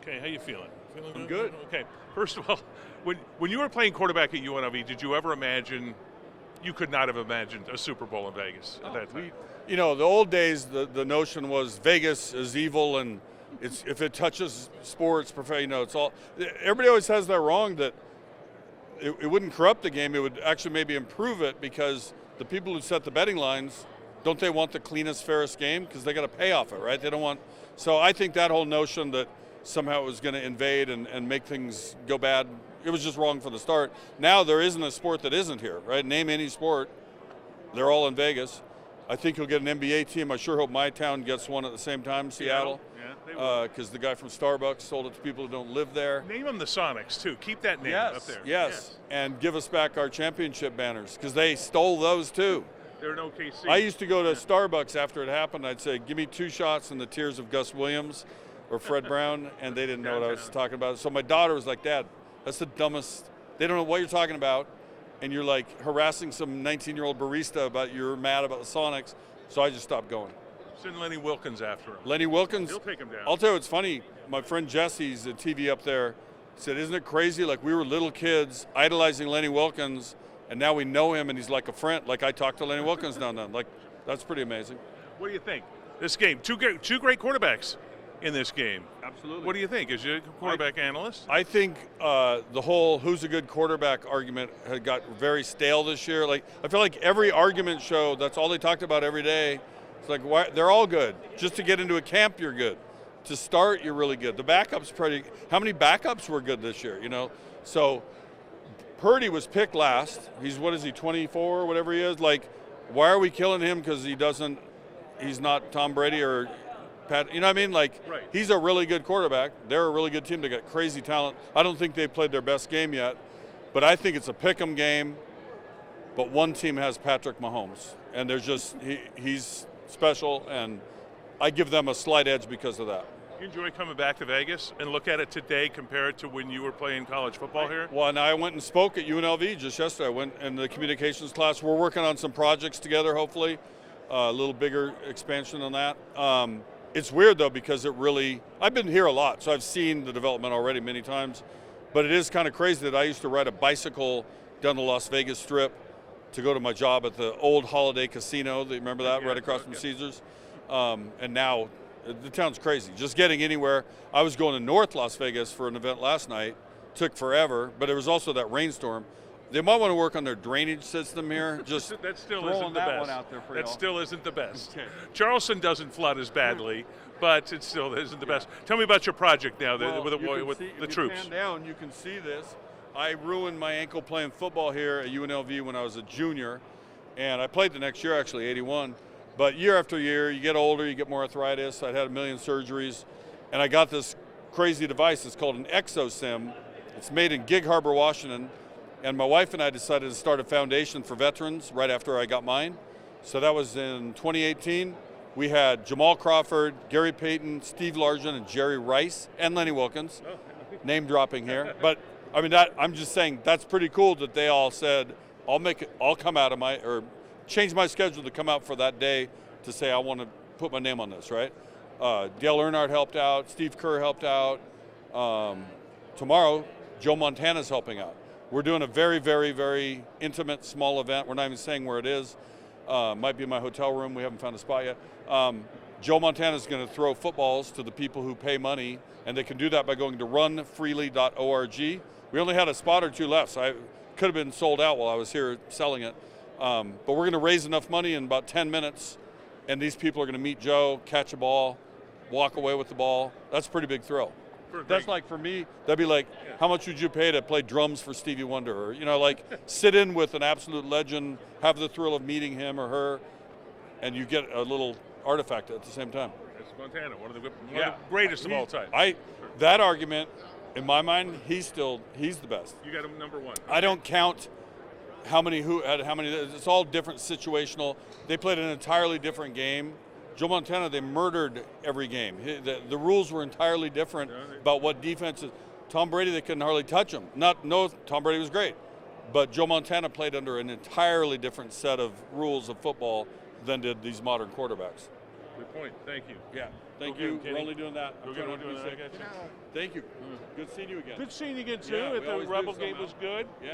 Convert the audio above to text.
Okay, how you feeling? Feeling I'm good. Okay. First of all, when you were playing quarterback at UNLV, did you ever imagine? You could not have imagined a Super Bowl in Vegas at that time. You know, the old days, the notion was Vegas is evil, and if it touches sports, you know, it's all. Everybody always has that wrong, that it wouldn't corrupt the game. It would actually maybe improve it, because the people who set the betting lines, don't they want the cleanest, fairest game? Because they got to pay off it, right? They don't want. So I think that whole notion that somehow it was going to invade and make things go bad, it was just wrong from the start. Now there isn't a sport that isn't here, right? Name any sport, they're all in Vegas. I think you'll get an NBA team. I sure hope my town gets one at the same time, Seattle. Yeah, because the guy from Starbucks sold it to people who don't live there. Name them the Sonics, too. Keep that name up there. Yes, and give us back our championship banners, because they stole those, too. They're in OKC. I used to go to Starbucks after it happened. I'd say, give me 2 shots in the tears of Gus Williams or Fred Brown, and they didn't know what I was talking about. So my daughter was like, Dad, that's the dumbest. They don't know what you're talking about, and you're like harassing some 19-year-old barista about you're mad about the Sonics. So I just stopped going. Send Lenny Wilkins after him. Lenny Wilkins? He'll take him down. I'll tell you, it's funny. My friend Jesse's at TV up there said, isn't it crazy? Like, we were little kids idolizing Lenny Wilkins, and now we know him, and he's like a friend. Like, I talked to Lenny Wilkins now and then. Like, that's pretty amazing. What do you think? This game, two great quarterbacks in this game. Absolutely. What do you think? Is you a quarterback analyst? I think the whole who's a good quarterback argument had got very stale this year. Like, I feel like every argument show, that's all they talked about every day. It's like, why, they're all good. Just to get into a camp, you're good. To start, you're really good. The backups pretty. How many backups were good this year? You know, so Purdy was picked last. He's, what is he, 24, whatever he is. Like, why are we killing him because he's not Tom Brady or Pat, you know what I mean? Like, right. He's a really good quarterback. They're a really good team. They got crazy talent. I don't think they've played their best game yet, but I think it's a pick'em game. But one team has Patrick Mahomes, and there's just he's special, and I give them a slight edge because of that. You enjoy coming back to Vegas and look at it today compared to when you were playing college football here? Well, and I went and spoke at UNLV just yesterday. I went in the communications class. We're working on some projects together, hopefully. A little bigger expansion on that. It's weird, though, because I've been here a lot, so I've seen the development already many times. But it is kind of crazy that I used to ride a bicycle down the Las Vegas Strip to go to my job at the old Holiday Casino. Do you remember that? Right across from Caesars. And now the town's crazy. Just getting anywhere. I was going to North Las Vegas for an event last night. Took forever, but there was also that rainstorm. They might want to work on their drainage system here. Just that still isn't the best. One out there for that still isn't the best. Okay. Charleston doesn't flood as badly, but it still isn't the best. Tell me about your project now with the troops. If you pan down, you can see this. I ruined my ankle playing football here at UNLV when I was a junior, and I played the next year, actually, 81. But year after year, you get older, you get more arthritis. I'd had 1 million surgeries, and I got this crazy device. It's called an ExoSim. It's made in Gig Harbor, Washington. And my wife and I decided to start a foundation for veterans right after I got mine. So that was in 2018. We had Jamal Crawford, Gary Payton, Steve Largent, and Jerry Rice, and Lenny Wilkins. Name dropping here. But I mean, I'm just saying that's pretty cool that they all said, I'll come out of change my schedule to come out for that day to say I want to put my name on this, right? Dale Earnhardt helped out, Steve Kerr helped out. Tomorrow, Joe Montana's helping out. We're doing a very, very, very intimate, small event. We're not even saying where it is. Might be in my hotel room. We haven't found a spot yet. Joe Montana's going to throw footballs to the people who pay money, and they can do that by going to runfreely.org. We only had a spot or two left, so I could have been sold out while I was here selling it. But we're going to raise enough money in about 10 minutes, and these people are going to meet Joe, catch a ball, walk away with the ball. That's a pretty big thrill. That's like, for me, that'd be like, how much would you pay to play drums for Stevie Wonder? Or, you know, like, sit in with an absolute legend, have the thrill of meeting him or her, and you get a little artifact at the same time. It's Montana, one of the greatest of all time. That argument, in my mind, he's the best. You got him number one. Okay. I don't count how many, it's all different situational. They played an entirely different game. Joe Montana, they murdered every game. The rules were entirely different about what defenses. Tom Brady, they couldn't hardly touch him. Tom Brady was great, but Joe Montana played under an entirely different set of rules of football than did these modern quarterbacks. Good point. Thank you. Yeah. Thank Go get you. 'em, Kenny. We're only doing that. Go I'm get trying 'em, not to be doing that. I sick. got you. Thank you. Good seeing you again. Good seeing you again too. Yeah, we the always do Rebel game somehow. was good. Yeah.